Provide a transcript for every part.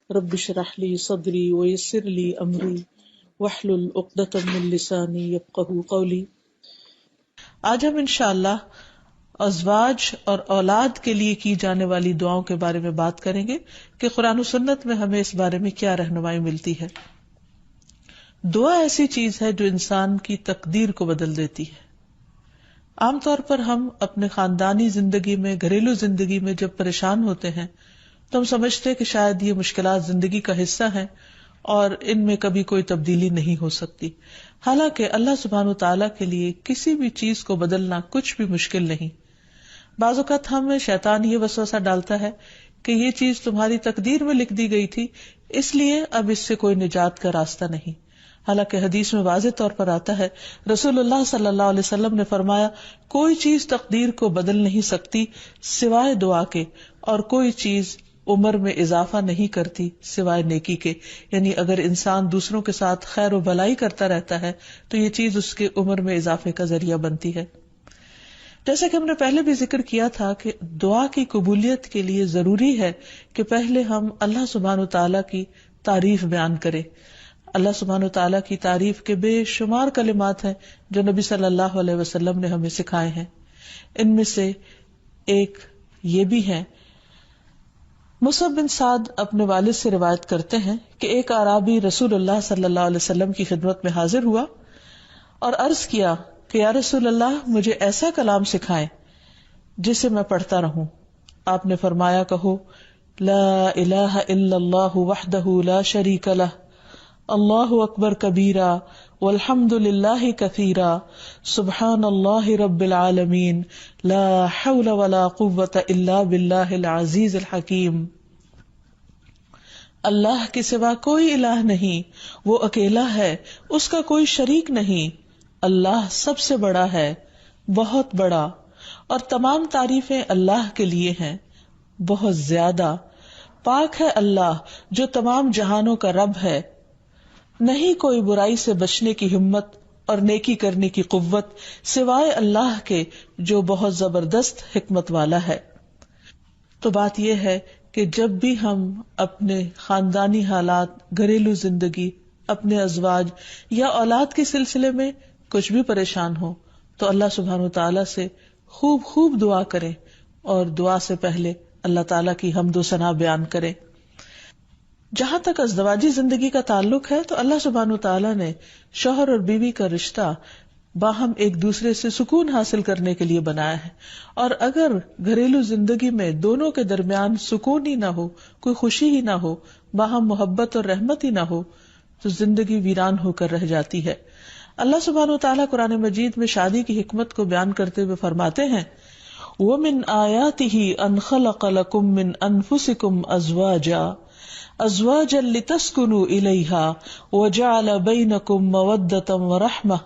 رب اشرح لي صدري ويسر لي امری واحلل عقدۃ من لسانی یفقہوا قولی۔ آج ہم انشاءاللہ ازواج اور اولاد کے لیے کی جانے والی دعاؤں کے بارے میں بات کریں گے کہ قرآن و سنت میں ہمیں اس بارے میں کیا رہنمائی ملتی ہے۔ دعا ایسی چیز ہے جو انسان کی تقدیر کو بدل دیتی ہے۔ عام طور پر ہم اپنے خاندانی زندگی میں، گھریلو زندگی میں جب پریشان ہوتے ہیں تو ہم سمجھتے کہ شاید یہ مشکلات زندگی کا حصہ ہیں اور ان میں کبھی کوئی تبدیلی نہیں ہو سکتی، حالانکہ اللہ سبحانہ وتعالیٰ کے لیے کسی بھی چیز کو بدلنا کچھ بھی مشکل نہیں۔ بعض اوقات ہمیں شیطان یہ وسوسہ ڈالتا ہے کہ یہ چیز تمہاری تقدیر میں لکھ دی گئی تھی، اس لیے اب اس سے کوئی نجات کا راستہ نہیں۔ حالانکہ حدیث میں واضح طور پر آتا ہے، رسول اللہ صلی اللہ علیہ وسلم نے فرمایا، کوئی چیز تقدیر کو بدل نہیں سکتی سوائے دعا کے، اور کوئی چیز عمر میں اضافہ نہیں کرتی سوائے نیکی کے۔ یعنی اگر انسان دوسروں کے ساتھ خیر و بھلائی کرتا رہتا ہے تو یہ چیز اس کے عمر میں اضافے کا ذریعہ بنتی ہے۔ جیسا کہ ہم نے پہلے بھی ذکر کیا تھا کہ دعا کی قبولیت کے لیے ضروری ہے کہ پہلے ہم اللہ سبحانہ وتعالیٰ کی تعریف بیان کریں۔ اللہ سبحانہ وتعالیٰ کی تعریف کے بے شمار کلمات ہیں جو نبی صلی اللہ علیہ وسلم نے ہمیں سکھائے ہیں۔ ان میں سے ایک یہ بھی ہے، مصعب بن سعد اپنے والد سے روایت کرتے ہیں کہ ایک اعرابی رسول اللہ صلی اللہ علیہ وسلم کی خدمت میں حاضر ہوا اور عرض کیا کہ یا رسول اللہ، مجھے ایسا کلام سکھائیں جسے میں پڑھتا رہوں۔ آپ نے فرمایا، کہو لا الہ الا اللہ وحدہ لا شریک لہ، اللہ اکبر کبیرا والحمد للہ کثیرا، سبحان اللہ رب العالمین، لا حول ولا قوة الا باللہ العزیز الحکیم۔ اللہ کے سوا کوئی الہ نہیں، وہ اکیلا ہے، اس کا کوئی شریک نہیں، اللہ سب سے بڑا ہے، بہت بڑا، اور تمام تعریفیں اللہ کے لیے ہیں، بہت زیادہ۔ پاک ہے اللہ جو تمام جہانوں کا رب ہے، نہیں کوئی برائی سے بچنے کی ہمت اور نیکی کرنے کی قوت سوائے اللہ کے جو بہت زبردست حکمت والا ہے۔ تو بات یہ ہے کہ جب بھی ہم اپنے خاندانی حالات، گھریلو زندگی، اپنے ازواج یا اولاد کے سلسلے میں کچھ بھی پریشان ہو تو اللہ سبحانہ وتعالیٰ سے خوب خوب دعا کریں، اور دعا سے پہلے اللہ تعالیٰ کی حمد و ثنا بیان کریں۔ جہاں تک ازدواجی زندگی کا تعلق ہے تو اللہ سبحانہ وتعالیٰ نے شوہر اور بیوی کا رشتہ باہم ایک دوسرے سے سکون حاصل کرنے کے لیے بنایا ہے، اور اگر گھریلو زندگی میں دونوں کے درمیان سکون ہی نہ ہو، کوئی خوشی ہی نہ ہو، باہم محبت اور رحمت ہی نہ ہو تو زندگی ویران ہو کر رہ جاتی ہے۔ اللہ سبحانہ وتعالیٰ قرآن مجید میں شادی کی حکمت کو بیان کرتے ہوئے فرماتے ہیں، وَمِنْ آيَاتِهِ أَنْ خَلَقَ لَكُم مِّنْ أَنفُسِكُمْ أَزْوَاجًا لِتَسْكُنُوا إِلَيْهَا وَجَعَلَ بَيْنَكُم مَّوَدَّةً وَرَحْمَةً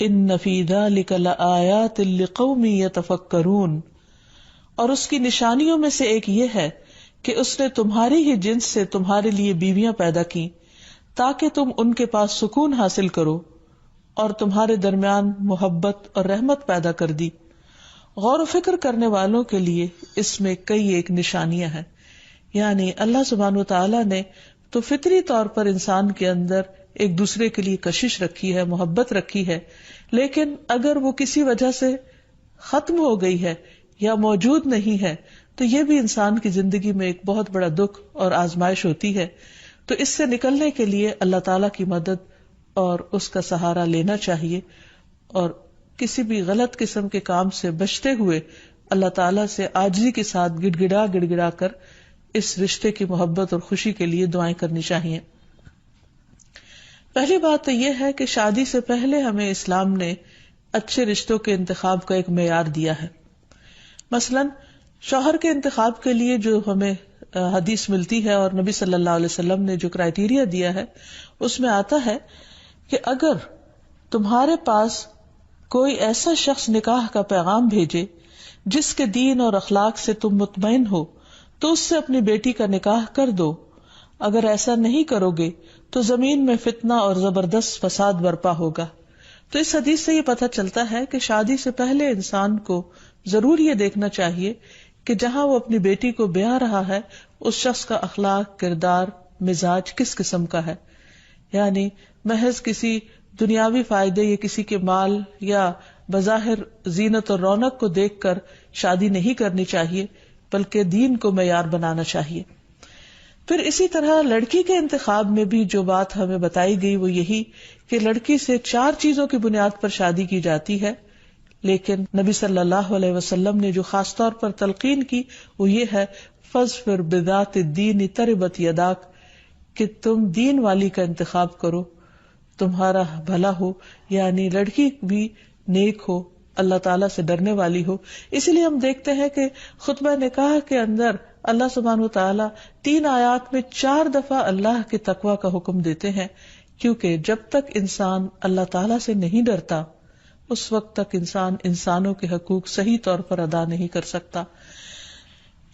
إِنَّ فِي ذَلِكَ لَآيَاتٍ لِقَوْمٍ يَتَفَكَّرُونَ۔ اور اس کی نشانیوں میں سے ایک یہ ہے کہ اس نے تمہاری ہی جنس سے تمہارے لیے بیویاں پیدا کی تاکہ تم ان کے پاس سکون حاصل کرو، اور تمہارے درمیان محبت اور رحمت پیدا کر دی۔ غور و فکر کرنے والوں کے لیے اس میں کئی ایک نشانیاں ہیں۔ یعنی اللہ سبحانہ وتعالیٰ نے تو فطری طور پر انسان کے اندر ایک دوسرے کے لیے کشش رکھی ہے، محبت رکھی ہے، لیکن اگر وہ کسی وجہ سے ختم ہو گئی ہے یا موجود نہیں ہے تو یہ بھی انسان کی زندگی میں ایک بہت بڑا دکھ اور آزمائش ہوتی ہے۔ تو اس سے نکلنے کے لیے اللہ تعالیٰ کی مدد اور اس کا سہارا لینا چاہیے، اور کسی بھی غلط قسم کے کام سے بچتے ہوئے اللہ تعالیٰ سے عاجزی کے ساتھ گڑ گڑا کر اس رشتے کی محبت اور خوشی کے لیے دعائیں کرنی چاہیے۔ پہلی بات تو یہ ہے کہ شادی سے پہلے ہمیں اسلام نے اچھے رشتوں کے انتخاب کا ایک معیار دیا ہے۔ مثلاً شوہر کے انتخاب کے لیے جو ہمیں حدیث ملتی ہے اور نبی صلی اللہ علیہ وسلم نے جو کرائیٹیریا دیا ہے اس میں آتا ہے کہ اگر تمہارے پاس کوئی ایسا شخص نکاح کا پیغام بھیجے جس کے دین اور اخلاق سے تم مطمئن ہو تو اس سے اپنی بیٹی کا نکاح کر دو، اگر ایسا نہیں کرو گے تو زمین میں فتنہ اور زبردست فساد برپا ہوگا۔ تو اس حدیث سے یہ پتہ چلتا ہے کہ شادی سے پہلے انسان کو ضرور یہ دیکھنا چاہیے کہ جہاں وہ اپنی بیٹی کو بیاہ رہا ہے اس شخص کا اخلاق، کردار مزاج کس قسم کا ہے. یعنی محض کسی دنیاوی فائدے یا کسی کے مال یا بظاہر زینت اور رونق کو دیکھ کر شادی نہیں کرنی چاہیے، بلکہ دین کو معیار بنانا چاہیے. پھر اسی طرح لڑکی کے انتخاب میں بھی جو بات ہمیں بتائی گئی وہ یہی کہ لڑکی سے 4 چیزوں کی بنیاد پر شادی کی جاتی ہے، لیکن نبی صلی اللہ علیہ وسلم نے جو خاص طور پر تلقین کی وہ یہ ہے فَاظْفَرْ بِذَاتِ الدِّینِ تَرِبَتْ یَدَاکَ، کہ تم دین والی کا انتخاب کرو، تمہارا بھلا ہو. یعنی لڑکی بھی نیک ہو، اللہ تعالیٰ سے ڈرنے والی ہو. اسی لیے ہم دیکھتے ہیں کہ خطبہ نکاح کے اندر اللہ سبحانہ و تعالیٰ 3 آیات میں 4 دفعہ اللہ کے تقوی کا حکم دیتے ہیں، کیونکہ جب تک انسان اللہ تعالیٰ سے نہیں ڈرتا اس وقت تک انسان انسانوں کے حقوق صحیح طور پر ادا نہیں کر سکتا.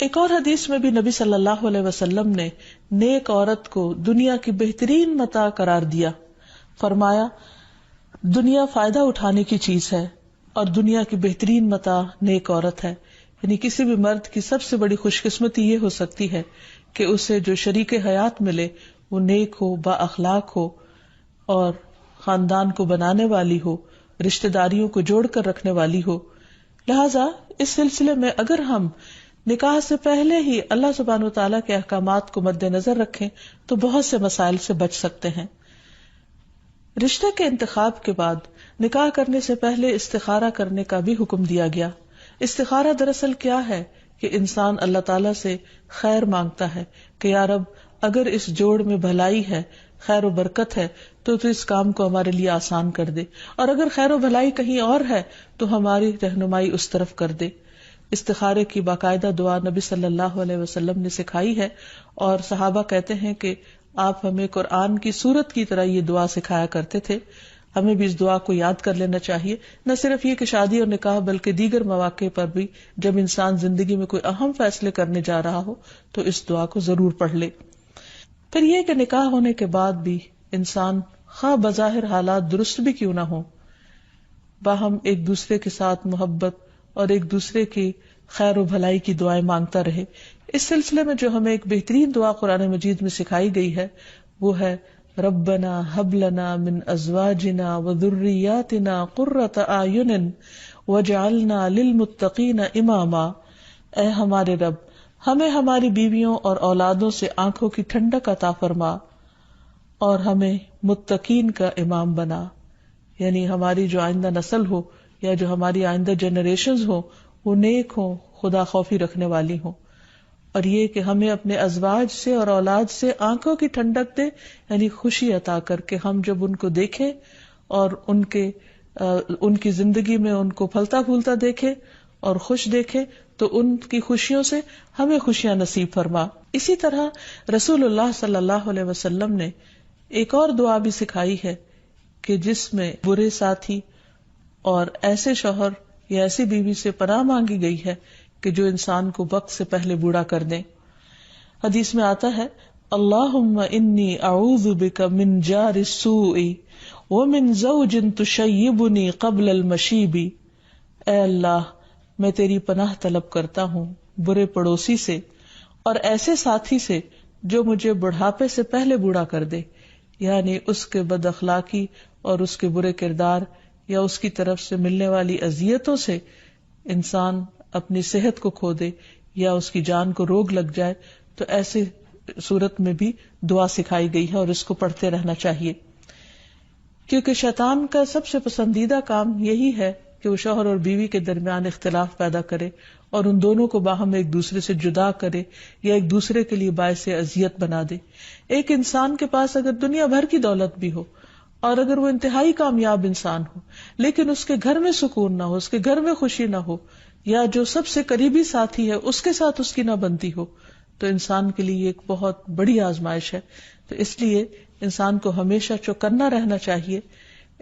ایک اور حدیث میں بھی نبی صلی اللہ علیہ وسلم نے نیک عورت کو دنیا کی بہترین متاع قرار دیا. فرمایا دنیا فائدہ اٹھانے کی چیز ہے اور دنیا کی بہترین متاع نیک عورت ہے. یعنی کسی بھی مرد کی سب سے بڑی خوش قسمتی یہ ہو سکتی ہے کہ اسے جو شریک حیات ملے وہ نیک ہو، با اخلاق ہو اور خاندان کو بنانے والی ہو، رشتہ داریوں کو جوڑ کر رکھنے والی ہو. لہذا اس سلسلے میں اگر ہم نکاح سے پہلے ہی اللہ سبحانہ وتعالیٰ کے احکامات کو مد نظر رکھیں تو بہت سے مسائل سے بچ سکتے ہیں. رشتہ کے انتخاب کے بعد نکاح کرنے سے پہلے استخارہ کرنے کا بھی حکم دیا گیا. استخارہ دراصل کیا ہے کہ انسان اللہ تعالیٰ سے خیر مانگتا ہے کہ یا رب اگر اس جوڑ میں بھلائی ہے، خیر و برکت ہے تو اس کام کو ہمارے لیے آسان کر دے، اور اگر خیر و بھلائی کہیں اور ہے تو ہماری رہنمائی اس طرف کر دے. استخارے کی باقاعدہ دعا نبی صلی اللہ علیہ وسلم نے سکھائی ہے، اور صحابہ کہتے ہیں کہ آپ ہمیں قرآن کی سورت کی طرح یہ دعا سکھایا کرتے تھے. ہمیں بھی اس دعا کو یاد کر لینا چاہیے، نہ صرف یہ کہ شادی اور نکاح بلکہ دیگر مواقع پر بھی جب انسان زندگی میں کوئی اہم فیصلے کرنے جا رہا ہو تو اس دعا کو ضرور پڑھ لے. پھر یہ کہ نکاح ہونے کے بعد بھی انسان خواہ بظاہر حالات درست بھی کیوں نہ ہو، باہم ایک دوسرے کے ساتھ محبت اور ایک دوسرے کی خیر و بھلائی کی دعائیں مانگتا رہے. اس سلسلے میں جو ہمیں ایک بہترین دعا قرآن مجید میں سکھائی گئی ہے وہ ہے ربنا هب لنا من ازواجنا وذرياتنا قرة اعین واجعلنا للمتقین اماما. اے ہمارے رب، ہمیں ہماری بیویوں اور اولادوں سے آنکھوں کی ٹھنڈک عطا فرما اور ہمیں متقین کا امام بنا. یعنی ہماری جو آئندہ نسل ہو یا جو ہماری آئندہ جنریشنز ہو وہ نیک ہوں، خدا خوفی رکھنے والی ہوں. اور یہ کہ ہمیں اپنے ازواج سے اور اولاد سے آنکھوں کی ٹھنڈک دے، یعنی خوشی عطا کر کے ہم جب ان کو دیکھیں اور ان کی زندگی میں ان کو پھلتا پھولتا دیکھیں اور خوش دیکھیں تو ان کی خوشیوں سے ہمیں خوشیاں نصیب فرما. اسی طرح رسول اللہ صلی اللہ علیہ وسلم نے ایک اور دعا بھی سکھائی ہے کہ جس میں برے ساتھی اور ایسے شوہر یا ایسی بیوی سے پناہ مانگی گئی ہے کہ جو انسان کو وقت سے پہلے بوڑھا کر دیں. حدیث میں آتا ہے اللہم انی اعوذ بک من جار السوء ومن زوج تشیبنی قبل المشیب. اے اللہ، میں تیری پناہ طلب کرتا ہوں برے پڑوسی سے اور ایسے ساتھی سے جو مجھے بڑھاپے سے پہلے بوڑھا کر دے. یعنی اس کے بد اخلاقی اور اس کے برے کردار یا اس کی طرف سے ملنے والی اذیتوں سے انسان اپنی صحت کو کھو دے یا اس کی جان کو روگ لگ جائے. تو ایسے صورت میں بھی دعا سکھائی گئی ہے اور اس کو پڑھتے رہنا چاہیے، کیونکہ شیطان کا سب سے پسندیدہ کام یہی ہے کہ وہ شوہر اور بیوی کے درمیان اختلاف پیدا کرے اور ان دونوں کو باہم ایک دوسرے سے جدا کرے یا ایک دوسرے کے لیے باعث اذیت بنا دے. ایک انسان کے پاس اگر دنیا بھر کی دولت بھی ہو اور اگر وہ انتہائی کامیاب انسان ہو لیکن اس کے گھر میں سکون نہ ہو، اس کے گھر میں خوشی نہ ہو، یا جو سب سے قریبی ساتھی ہے اس کے ساتھ اس کی نہ بنتی ہو، تو انسان کے لیے ایک بہت بڑی آزمائش ہے. تو اس لیے انسان کو ہمیشہ چوکنا رہنا چاہیے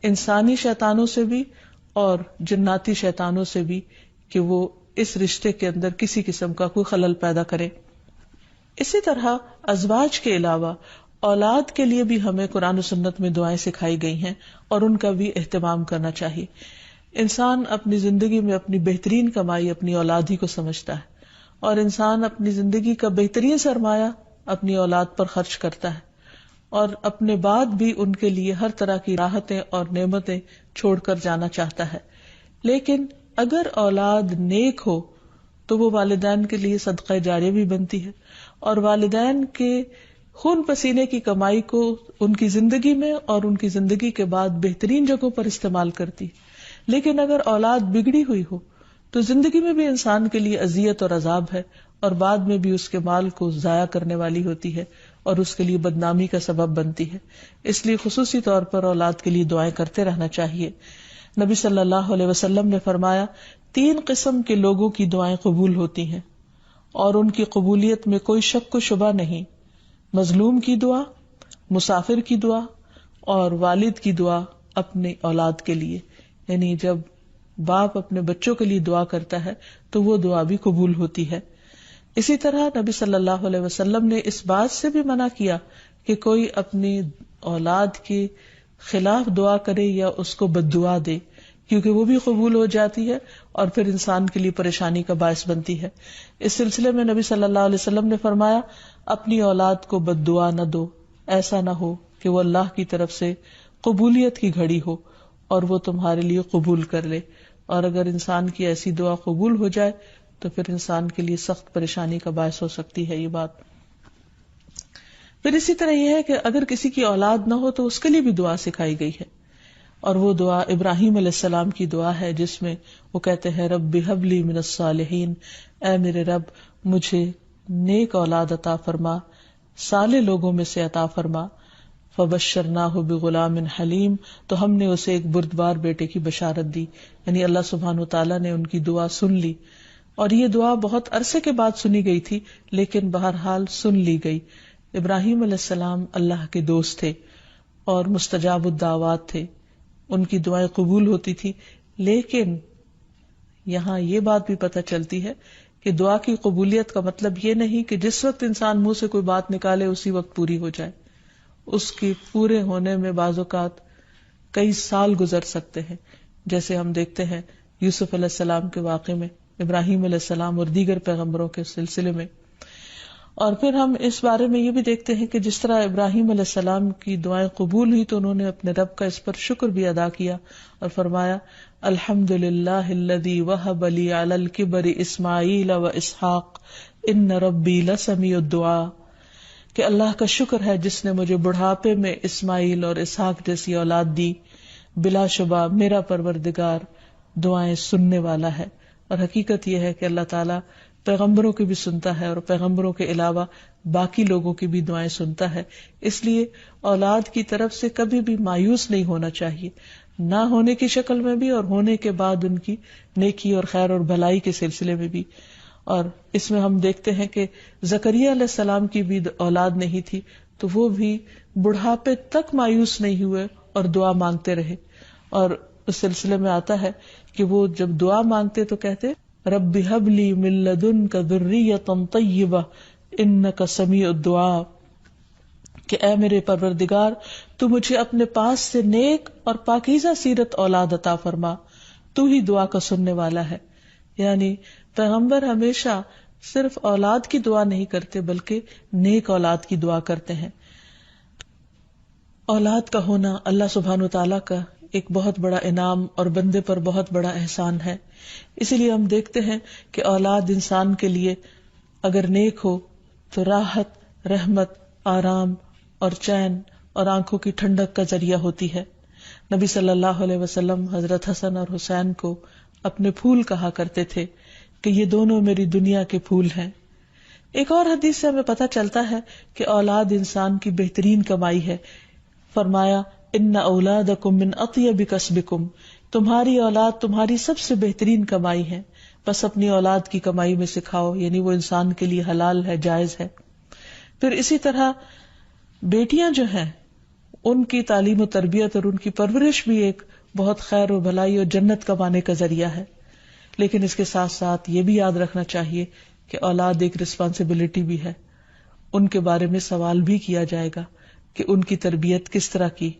انسانی شیطانوں سے بھی اور جناتی شیطانوں سے بھی کہ وہ اس رشتے کے اندر کسی قسم کا کوئی خلل پیدا کرے. اسی طرح ازواج کے علاوہ اولاد کے لیے بھی ہمیں قرآن و سنت میں دعائیں سکھائی گئی ہیں اور ان کا بھی اہتمام کرنا چاہیے. انسان اپنی زندگی میں اپنی بہترین کمائی اپنی اولاد ہی کو سمجھتا ہے، اور انسان اپنی زندگی کا بہترین سرمایہ اپنی اولاد پر خرچ کرتا ہے اور اپنے بعد بھی ان کے لیے ہر طرح کی راحتیں اور نعمتیں چھوڑ کر جانا چاہتا ہے. لیکن اگر اولاد نیک ہو تو وہ والدین کے لیے صدقہ جاریہ بھی بنتی ہے اور والدین کے خون پسینے کی کمائی کو ان کی زندگی میں اور ان کی زندگی کے بعد بہترین جگہوں پر استعمال کرتی. لیکن اگر اولاد بگڑی ہوئی ہو تو زندگی میں بھی انسان کے لیے اذیت اور عذاب ہے اور بعد میں بھی اس کے مال کو ضائع کرنے والی ہوتی ہے اور اس کے لیے بدنامی کا سبب بنتی ہے. اس لیے خصوصی طور پر اولاد کے لیے دعائیں کرتے رہنا چاہیے. نبی صلی اللہ علیہ وسلم نے فرمایا 3 قسم کے لوگوں کی دعائیں قبول ہوتی ہیں اور ان کی قبولیت میں کوئی شک و شبہ نہیں. مظلوم کی دعا، مسافر کی دعا اور والد کی دعا اپنی اولاد کے لیے. یعنی جب باپ اپنے بچوں کے لیے دعا کرتا ہے تو وہ دعا بھی قبول ہوتی ہے. اسی طرح نبی صلی اللہ علیہ وسلم نے اس بات سے بھی منع کیا کہ کوئی اپنی اولاد کے خلاف دعا کرے یا اس کو بد دعا دے، کیونکہ وہ بھی قبول ہو جاتی ہے اور پھر انسان کے لیے پریشانی کا باعث بنتی ہے. اس سلسلے میں نبی صلی اللہ علیہ وسلم نے فرمایا اپنی اولاد کو بد دعا نہ دو، ایسا نہ ہو کہ وہ اللہ کی طرف سے قبولیت کی گھڑی ہو اور وہ تمہارے لیے قبول کر لے. اور اگر انسان کی ایسی دعا قبول ہو جائے تو پھر انسان کے لیے سخت پریشانی کا باعث ہو سکتی ہے یہ بات. پھر اسی طرح یہ ہے کہ اگر کسی کی اولاد نہ ہو تو اس کے لیے بھی دعا سکھائی گئی ہے اور وہ دعا ابراہیم علیہ السلام کی دعا ہے جس میں وہ کہتے ہیں رب ہب لی من الصالحین، اے میرے رب مجھے نیک اولاد عطا فرما، صالح لوگوں میں سے عطا فرما. فبشرناہ بغلام حلیم، تو ہم نے اسے ایک بردبار بیٹے کی بشارت دی. یعنی اللہ سبحانہ وتعالیٰ نے ان کی دعا سن لی اور یہ دعا بہت عرصے کے بعد سنی گئی تھی لیکن بہرحال سن لی گئی. ابراہیم علیہ السلام اللہ کے دوست تھے اور مستجاب الدعوات تھے، ان کی دعائیں قبول ہوتی تھی. لیکن یہاں یہ بات بھی پتہ چلتی ہے کہ دعا کی قبولیت کا مطلب یہ نہیں کہ جس وقت انسان منہ سے کوئی بات نکالے اسی وقت پوری ہو جائے. اس کی پورے ہونے میں بعض اوقات کئی سال گزر سکتے ہیں، جیسے ہم دیکھتے ہیں یوسف علیہ السلام کے واقعے میں، ابراہیم علیہ السلام اور دیگر پیغمبروں کے سلسلے میں. اور پھر ہم اس بارے میں یہ بھی دیکھتے ہیں کہ جس طرح ابراہیم علیہ السلام کی دعائیں قبول ہوئی تو انہوں نے اپنے رب کا اس پر شکر بھی ادا کیا اور فرمایا الحمد للہ الذی وہب لی علی الکبر اسماعیل و اسحاق ان ربی لسمیع الدعاء، کہ اللہ کا شکر ہے جس نے مجھے بڑھاپے میں اسماعیل اور اسحاق جیسی اولاد دی، بلا شبہ میرا پروردگار دعائیں سننے والا ہے. اور حقیقت یہ ہے کہ اللہ تعالیٰ پیغمبروں کی بھی سنتا ہے اور پیغمبروں کے علاوہ باقی لوگوں کی بھی دعائیں سنتا ہے. اس لیے اولاد کی طرف سے کبھی بھی مایوس نہیں ہونا چاہیے، نہ ہونے کی شکل میں بھی اور ہونے کے بعد ان کی نیکی اور خیر اور بھلائی کے سلسلے میں بھی. اور اس میں ہم دیکھتے ہیں کہ زکریا علیہ السلام کی بھی اولاد نہیں تھی تو وہ بھی بڑھاپے تک مایوس نہیں ہوئے اور دعا مانگتے رہے. اور اس سلسلے میں آتا ہے کہ وہ جب دعا مانگتے تو کہتے رب ہب لی من لدنک ذریۃ طیبہ انک سمیع الدعاء، کہ اے میرے پروردگار تو مجھے اپنے پاس سے نیک اور پاکیزہ سیرت اولاد عطا فرما، تو ہی دعا کا سننے والا ہے. یعنی پیغمبر ہمیشہ صرف اولاد کی دعا نہیں کرتے بلکہ نیک اولاد کی دعا کرتے ہیں. اولاد کا ہونا اللہ سبحانہ وتعالیٰ کا ایک بہت بڑا انعام اور بندے پر بہت بڑا احسان ہے. اسی لیے ہم دیکھتے ہیں کہ اولاد انسان کے لیے اگر نیک ہو تو راحت، رحمت، آرام اور چین اور آنکھوں کی ٹھنڈک کا ذریعہ ہوتی ہے. نبی صلی اللہ علیہ وسلم حضرت حسن اور حسین کو اپنے پھول کہا کرتے تھے کہ یہ دونوں میری دنیا کے پھول ہیں. ایک اور حدیث سے ہمیں پتہ چلتا ہے کہ اولاد انسان کی بہترین کمائی ہے. فرمایا ان اولادکم من اطیب کسبکم، تمہاری اولاد تمہاری سب سے بہترین کمائی ہے، بس اپنی اولاد کی کمائی میں سکھاؤ، یعنی وہ انسان کے لیے حلال ہے، جائز ہے. پھر اسی طرح بیٹیاں جو ہیں ان کی تعلیم و تربیت اور ان کی پرورش بھی ایک بہت خیر و بھلائی اور جنت کمانے کا ذریعہ ہے. لیکن اس کے ساتھ ساتھ یہ بھی یاد رکھنا چاہیے کہ اولاد ایک رسپانسبلٹی بھی ہے، ان کے بارے میں سوال بھی کیا جائے گا کہ ان کی تربیت کس طرح کی.